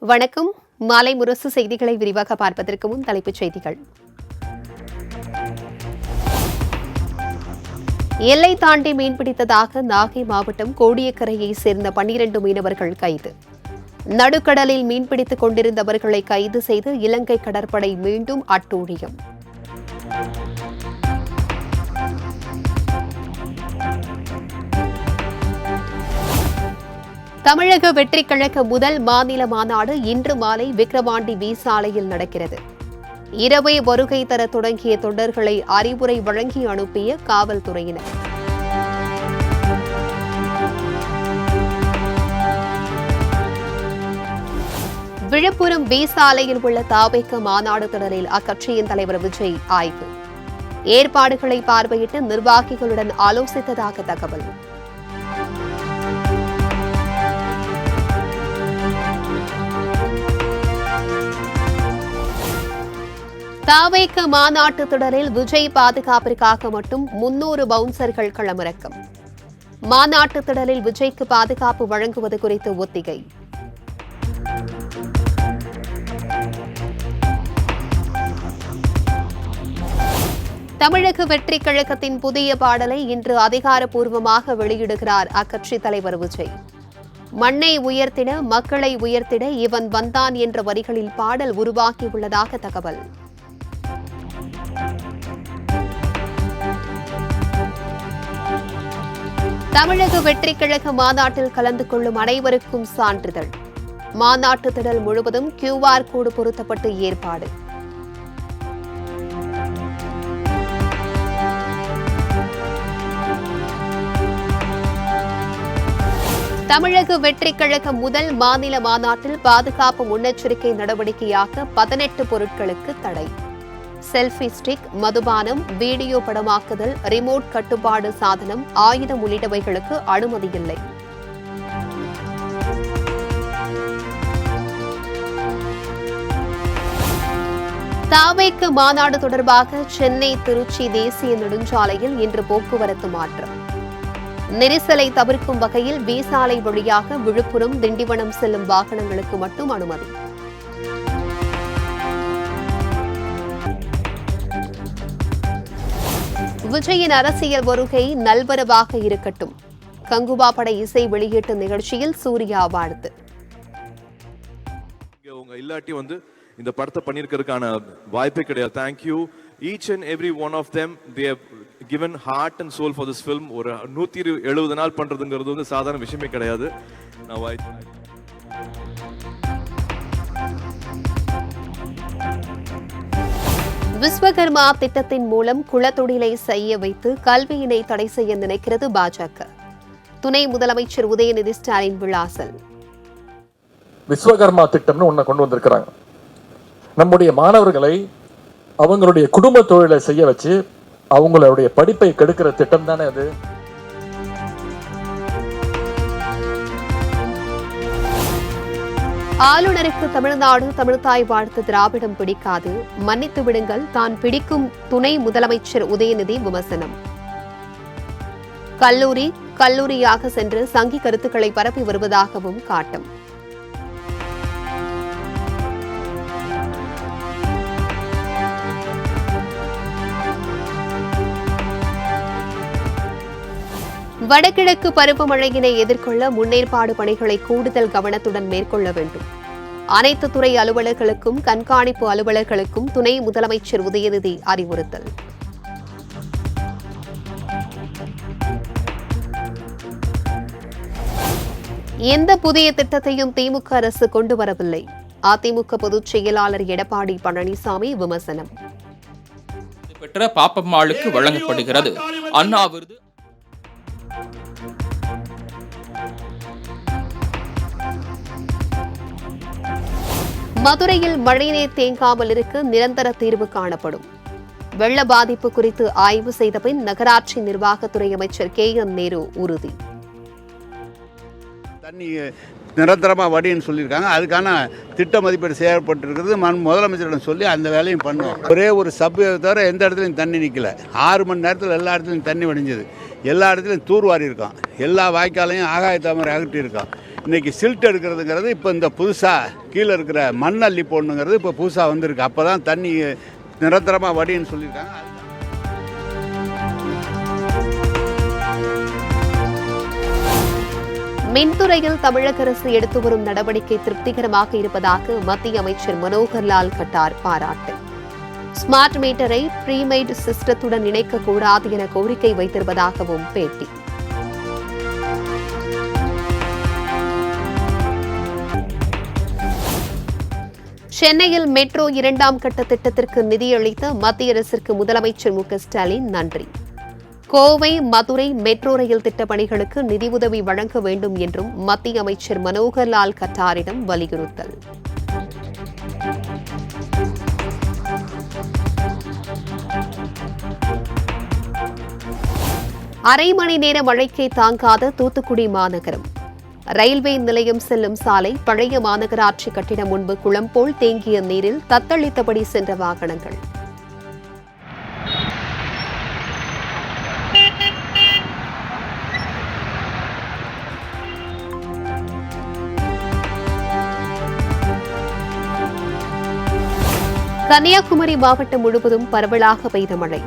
வணக்கம். மாலை முரசு செய்திகளை விரிவாக பார்ப்பதற்கு முன் தலைப்புச் செய்திகள். எல்லை தாண்டி மீன்பிடித்ததாக நாகை மாவட்டம் கோடியக்கரையை சேர்ந்த 12 மீனவர்கள் கைது. நடுக்கடலில் மீன்பிடித்துக் கொண்டிருந்தவர்களை கைது செய்து இலங்கை கடற்படை மீண்டும் அட்டூழியம். தமிழக வெற்றிக் கழக முதல் மாநில மாநாடு இன்று மாலை விக்கிரவாண்டி வி சாலையில் நடக்கிறது. இரவே வருகை தர தொடங்கிய தொண்டர்களை அறிவுரை வழங்கி அனுப்பிய காவல்துறையினர். விழுப்புரம் வி சாலையில் உள்ள தாவேக மாநாடு திடலில் அக்கட்சியின் தலைவர் விஜய் ஆய்வு. ஏற்பாடுகளை பார்வையிட்டு நிர்வாகிகளுடன் ஆலோசித்ததாக தகவல். தாவேக மாநாட்டு திடலில் விஜய் பாதுகாப்பிற்காக மட்டும் 300 பவுன்சர்கள் களமிறக்கம். மாநாட்டு திடலில் விஜய்க்கு பாதுகாப்பு வழங்குவது குறித்து ஒத்திகை. தமிழக வெற்றிக் கழகத்தின் புதிய பாடலை இன்று அதிகாரப்பூர்வமாக வெளியிடுகிறார் அக்கட்சித் தலைவர் விஜய். மண்ணை உயர்த்திட மக்களை உயர்த்திட இவன் வந்தான் என்ற வரிகளில் பாடல் உருவாகியுள்ளதாக தகவல். தமிழக வெற்றிக் கழக மாநாட்டில் கலந்து கொள்ளும் அனைவருக்கும் சான்றிதழ். மாநாட்டு திடல் முழுவதும் QR கோடு பொருத்தப்பட்டு ஏற்பாடு. தமிழக வெற்றிக் கழக முதல் மாநில மாநாட்டில் பாதுகாப்பு முன்னெச்சரிக்கை நடவடிக்கையாக 18 பொருட்களுக்கு தடை. செல்ஃபி ஸ்டிக், மதுபானம், வீடியோ படமாக்குதல், ரிமோட் கட்டுப்பாடு சாதனம், ஆயுதம் உள்ளிட்டவைகளுக்கு அனுமதியில்லை. தாவேக மாநாடு தொடர்பாக சென்னை திருச்சி தேசிய நெடுஞ்சாலையில் இன்று போக்குவரத்து மாற்றம். நெரிசலை தவிர்க்கும் வகையில் வி சாலை வழியாக விழுப்புரம், திண்டிவனம் செல்லும் வாகனங்களுக்கு மட்டும் அனுமதி. விஜயின் அரசியல் வருகை நல்வரவாக இருக்கட்டும். கங்குவா பட இசை வெளியீட்டு நிகழ்ச்சியில் சூர்யா வாழ்த்து. இல்லாட்டி இந்த படத்தை பண்ணிருக்கிறதுக்கான வாய்ப்பே கிடையாது. Thank you each and every one of them. They have given heart and soul for this film. ஒரு 170 நாள் பண்றதுங்கிறது சாதாரண விஷயமே கிடையாது. விஸ்வகர்மா திட்டத்தின் மூலம் குளத்தொழிலை செய்ய வைத்து கல்வியினை தடை செய்ய நினைக்கிறது பாஜக. துணை முதலமைச்சர் உதயநிதி ஸ்டாலின் விளாசல். விஸ்வகர்மா திட்டம்னு ஒன்ன கொண்டு வந்திருக்கிறாங்க. நம்முடைய மாணவர்களை அவங்களுடைய குடும்ப தொழிலை செய்ய வச்சு அவங்களுடைய படிப்பை கெடுக்கிற திட்டம் தானே அது. ஆளுநருக்கு தமிழ்நாடு தமிழ்தாய் வாழ்த்து திராவிடம் பிடிக்காது, மன்னித்து விடுங்கள், தான் பிடிக்கும் துணை முதலமைச்சர் உதயநிதி விமர்சனம். கல்லூரியாக சென்று சங்கி கருத்துக்களை பரப்பி வருவதாகவும் காட்டம். வடகிழக்கு பருவமழையினை எதிர்கொள்ள முன்னேற்பாடு பணிகளை கூடுதல் கவனத்துடன் மேற்கொள்ள வேண்டும். அனைத்து துறை அலுவலர்களுக்கும் கண்காணிப்பு அலுவலர்களுக்கும் துணை முதலமைச்சர் உதயநிதி அறிவுறுத்தல். எந்த புதிய திட்டத்தையும் திமுக அரசு கொண்டு வரவில்லை. அதிமுக பொதுச் செயலாளர் எடப்பாடி பழனிசாமி விமர்சனம். பெற்ற பாப்பம்மாளுக்கு வழங்கப்படுகிறது அண்ணா விருது. மதுரையில் மழைநீர் தேங்காமல் இருக்க நிரந்தர தீர்வு காணப்படும். வெள்ள பாதிப்பு குறித்து ஆய்வு செய்த பின் நகராட்சி நிர்வாகத்துறை அமைச்சர் KN நேரு உறுதி. தண்ணி நிரந்தரமாக வடின்னு சொல்லியிருக்காங்க. அதுக்கான திட்ட மதிப்பீடு செய்யப்பட்டிருக்கிறது. முதலமைச்சரிடம் சொல்லி அந்த வேலையும் பண்ணோம். ஒரே ஒரு சப்பை தவிர எந்த இடத்துலையும் தண்ணி நிற்கல. 6 மணி நேரத்தில் எல்லா இடத்துலையும் தண்ணி வடிஞ்சது. எல்லா இடத்துலையும் தூர்வாரி இருக்கான். எல்லா வாய்க்காலையும் ஆகாய தாமரை அகற்றி இருக்கான். இன்றைக்கி சில்ட் எடுக்கிறதுங்கிறது இப்போ இந்த புதுசாக கீழே இருக்கிற மண் அள்ளி போடணுங்கிறது இப்போ புதுசாக வந்திருக்கு. அப்போ தான் தண்ணி நிரந்தரமாக வடின்னு சொல்லியிருக்காங்க. மின்துறையில் தமிழக அரசு எடுத்து வரும் நடவடிக்கை திருப்திகரமாக இருப்பதாக மத்திய அமைச்சர் மனோகர்லால் கட்டார் பாராட்டு. ஸ்மார்ட் மீட்டரை ப்ரீமெய்டு சிஸ்டத்துடன் இணைக்கக்கூடாது என கோரிக்கை வைத்திருப்பதாகவும் பேட்டி. சென்னையில் மெட்ரோ 2ஆம் கட்ட திட்டத்திற்கு நிதியளித்த மத்திய அரசிற்கு முதலமைச்சர் மு.க.ஸ்டாலின் நன்றி. கோவை மதுரை மெட்ரோ ரயில் திட்டப் பணிகளுக்கு நிதியுதவி வழங்க வேண்டும் என்றும் மத்திய அமைச்சர் மனோகர்லால் கட்டாரிடம் வலியுறுத்தல். அரை மணி நேர மழைக்கே தாங்காத தூத்துக்குடி மாநகரம். ரயில்வே நிலையம் செல்லும் சாலை பழைய மாநகராட்சி கட்டிடம் முன்பு குளம் போல் தேங்கிய நீரில் தத்தளித்தபடி சென்ற வாகனங்கள். கன்னியாகுமரி மாவட்டம் முழுவதும் பரவலாக பெய்த மழை.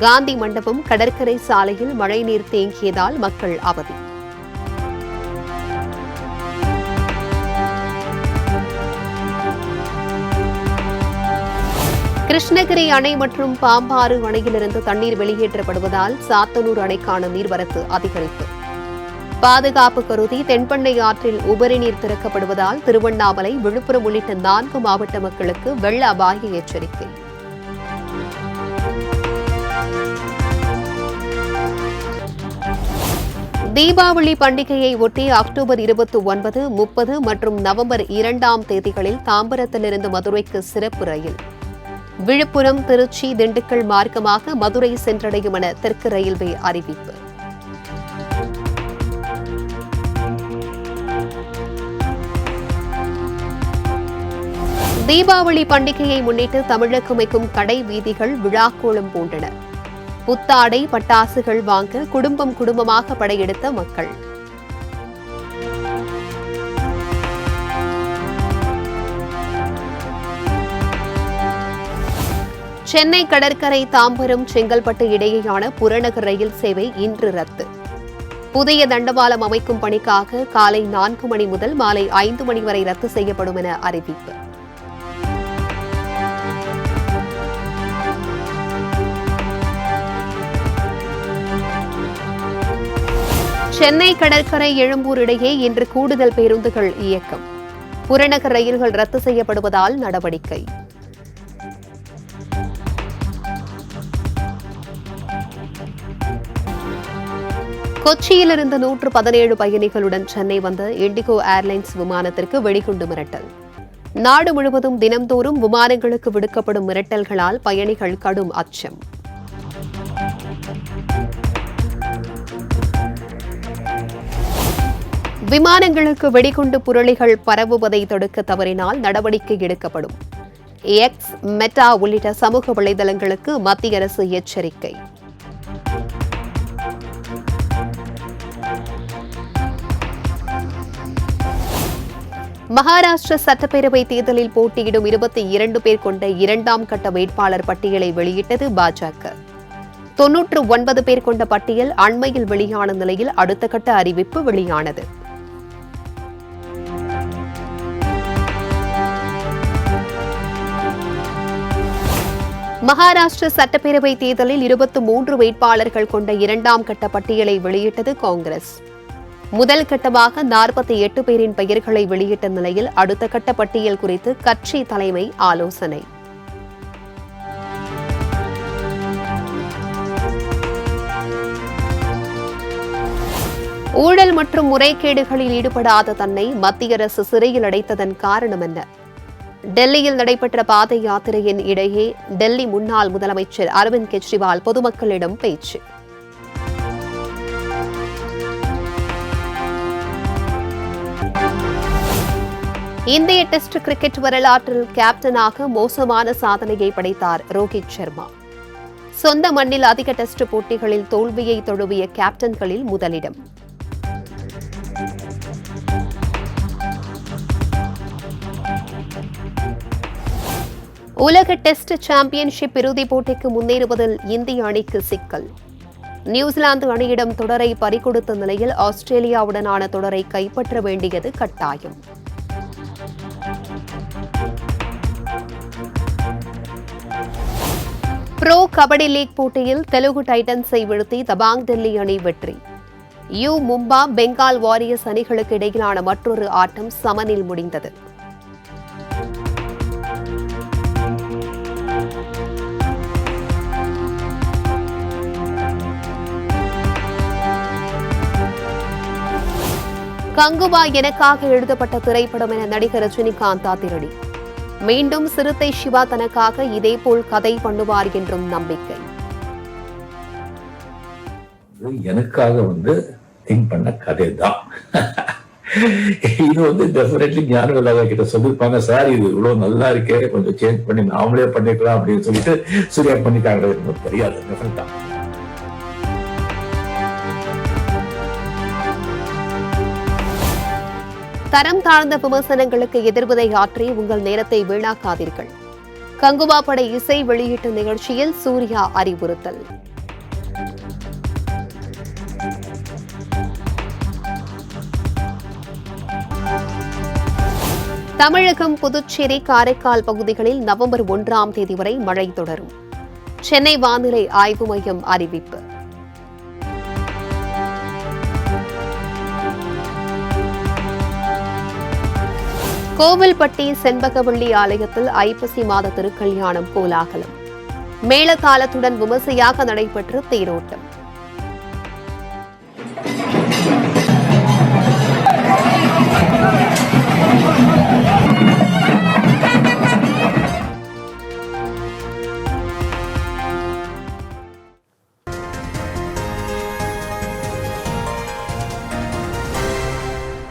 காந்தி மண்டபம் கடற்கரை சாலையில் மழைநீர் தேங்கியதால் மக்கள் அவதி. கிருஷ்ணகிரி அணை மற்றும் பாம்பாறு அணையிலிருந்து தண்ணீர் வெளியேற்றப்படுவதால் சாத்தனூர் அணைக்கான நீர்வரத்து அதிகரிப்பு. பாதுகாப்பு கருதி தென்பெண்ணை ஆற்றில் உபரி நீர் திறக்கப்படுவதால் திருவண்ணாமலை, விழுப்புரம் உள்ளிட்ட 4 மாவட்ட மக்களுக்கு வெள்ள அபாய எச்சரிக்கை. தீபாவளி பண்டிகையை ஒட்டி அக்டோபர் 29, 30 மற்றும் நவம்பர் 2ஆம் தேதிகளில் தாம்பரத்திலிருந்து மதுரைக்கு சிறப்பு ரயில். விழுப்புரம், திருச்சி, திண்டுக்கல் மார்க்கமாக மதுரை சென்றடையும் என தெற்கு ரயில்வே அறிவிப்பு. தீபாவளி பண்டிகையை முன்னிட்டு தமிழகம் எங்கும் கடை வீதிகள் விழாக்கோலம் பூண்டன. புத்தாடை, பட்டாசுகள் வாங்க குடும்பமாக படையெடுத்த மக்கள். சென்னை கடற்கரை தாம்பரம், செங்கல்பட்டு இடையேயான புறநகர் ரயில் சேவை இன்று ரத்து. புதிய தண்டவாளம் அமைக்கும் பணிக்காக காலை 4 மணி முதல் மாலை 5 மணி வரை ரத்து செய்யப்படும் என அறிவிப்பு. சென்னை கடற்கரை எழும்பூர் இடையே இன்று கூடுதல் பேருந்துகள் இயக்கம். புறநகர் ரயில்கள் ரத்து செய்யப்படுவதால் நடவடிக்கை. கொச்சியிலிருந்து 117 பயணிகளுடன் சென்னை வந்த இண்டிகோ ஏர்லைன்ஸ் விமானத்திற்கு வெடிகுண்டு மிரட்டல். நாடு முழுவதும் தினம்தோறும் விமானங்களுக்கு விடுக்கப்படும் மிரட்டல்களால் பயணிகள் கடும் அச்சம். விமானங்களுக்கு வெடிகுண்டு புரளிகள் பரவுவதை தடுக்க தவறினால் நடவடிக்கை எடுக்கப்படும். எக்ஸ், மெட்டா உள்ளிட்ட சமூக வலைதளங்களுக்கு மத்திய அரசு எச்சரிக்கை. மகாராஷ்டிர சட்டப்பேரவை தேர்தலில் போட்டியிடும் 22 பேர் கொண்ட 2ஆம் கட்ட வேட்பாளர் பட்டியலை வெளியிட்டது பாஜக. 99 பேர் கொண்ட பட்டியல் அண்மையில் வெளியான நிலையில் அடுத்த கட்ட அறிவிப்பு வெளியானது. மகாராஷ்டிர சட்டப்பேரவை தேர்தலில் 23 வேட்பாளர்கள் கொண்ட 2ஆம் கட்ட பட்டியலை வெளியிட்டது காங்கிரஸ். முதல் கட்டமாக 48 பேரின் பெயர்களை வெளியிட்ட நிலையில் அடுத்த கட்ட பட்டியல் குறித்து கட்சி தலைமை ஆலோசனை. ஊழல் மற்றும் முறைகேடுகளில் ஈடுபடாத தன்னை மத்திய அரசு சிறையில் அடைத்ததன் காரணம் என்ன? டெல்லியில் நடைபெற்ற பாத யாத்திரையின் இடையே டெல்லி முன்னாள் முதலமைச்சர் அரவிந்த் கெஜ்ரிவால் பொதுமக்களிடம் பேச்சு. இந்திய டெஸ்ட் கிரிக்கெட் வரலாற்றில் கேப்டனாக மோசமான சாதனையை படைத்தார் ரோஹித் சர்மா. சொந்த மண்ணில் அதிக டெஸ்ட் போட்டிகளில் தோல்வியை தழுவிய கேப்டன்களில் முதலிடம். உலக டெஸ்ட் சாம்பியன்ஷிப் இறுதிப் போட்டிக்கு முன்னேறுவதில் இந்திய அணிக்கு சிக்கல். நியூசிலாந்து அணியிடம் தொடரை பறிகொடுத்த நிலையில் ஆஸ்திரேலியாவுடனான தொடரை கைப்பற்ற வேண்டியது கட்டாயம். ப்ரோ கபடி லீக் போட்டியில் தெலுங்கு டைட்டன்ஸை வீழ்த்தி தபாங் டெல்லி அணி வெற்றி. மும்பா பெங்கால் வாரியர்ஸ் அணிகளுக்கு இடையிலான மற்றொரு ஆட்டம் சமனில் முடிந்தது. கங்குவா எனக்காக எழுதப்பட்ட திரைப்படம் என நடிகர் ரஜினிகாந்த் அதிரடி. மீண்டும் சிறுத்தை சிவா தனக்காக இதேபோல் கதை பண்ணுவார் என்றும் நம்பிக்கை. எனக்காக திங்க் பண்ண கதை தான். இது டெஃபினெட்லி ஞானவேலா கிட்ட சொல்லிருப்பாங்க, சார் இது இவ்வளவு நல்லா இருக்கே, கொஞ்சம் சேஞ்ச் பண்ணி நாமளே பண்ணிக்கலாம் அப்படின்னு சொல்லிட்டு சூர்யா பண்ணிட்டாங்க. தெரியாது. டெஃபினட்டா தரம் தாழ்ந்த விமர்சனங்களுக்கு எதிர்வினை ஆற்றி உங்கள் நேரத்தை வீணாக்காதீர்கள். கங்குவா பட இசை வெளியீட்டு நிகழ்ச்சியில் சூர்யா அறிவுறுத்தல். தமிழகம், புதுச்சேரி, காரைக்கால் பகுதிகளில் நவம்பர் 1ஆம் தேதி வரை மழை தொடரும். சென்னை வானிலை ஆய்வு மையம் அறிவிப்பு. கோவில்பட்டி செண்பகவள்ளி ஆலயத்தில் ஐப்பசி மாத திருக்கல்யாணம் கோலாகலம். மேளதாளத்துடன் விமர்சையாக நடைபெற்ற தேரோட்டம்.